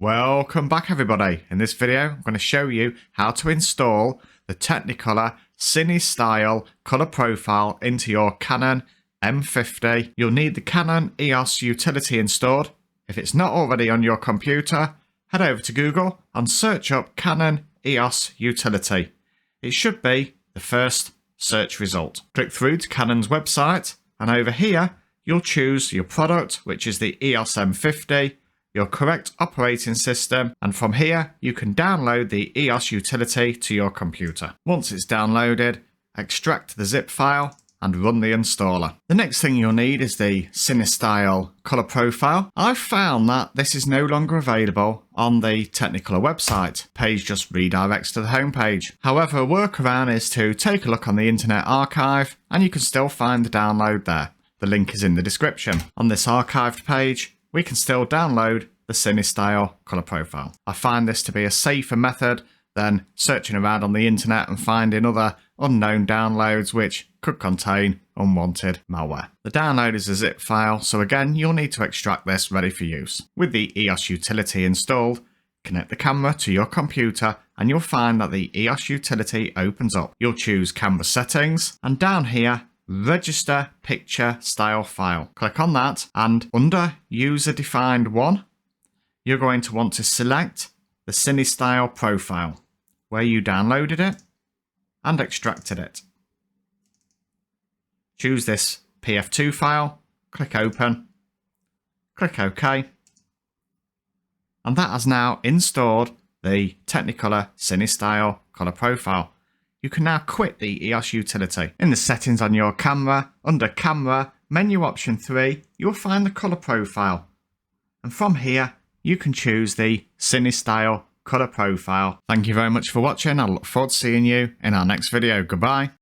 Welcome back everybody. In this video I'm going to show you how to install the Technicolor Cinestyle colour profile into your Canon M50. You'll need the Canon EOS Utility installed. If it's not already on your computer, head over to Google and search up Canon EOS Utility. It should be the first search result. Click through to Canon's website and over here you'll choose your product, which is the EOS M50, your correct operating system, and from here you can download the EOS Utility to your computer. Once it's downloaded, extract the zip file and run the installer. The next thing you'll need is the Cinestyle colour profile. I've found that this is no longer available on the Technicolor website. Page just redirects to the homepage. However, a workaround is to take a look on the Internet Archive and you can still find the download there. The link is in the description. On this archived page, we can still download the Cinestyle colour profile. I find this to be a safer method than searching around on the internet and finding other unknown downloads which could contain unwanted malware. The download is a zip file, so again you'll need to extract this ready for use. With the EOS Utility installed, connect the camera to your computer and you'll find that the EOS Utility opens up. You'll choose Camera Settings and down here Register Picture Style File. Click on that and under User Defined One, you're going to want to select the Cinestyle profile where you downloaded it and extracted it. Choose this PF2 file, click Open, click OK, and that has now installed the Technicolor Cinestyle colour profile. You can now quit the EOS Utility. In the settings on your camera, under Camera, menu option 3, you'll find the colour profile. And from here, you can choose the Cinestyle colour profile. Thank you very much for watching. I look forward to seeing you in our next video. Goodbye.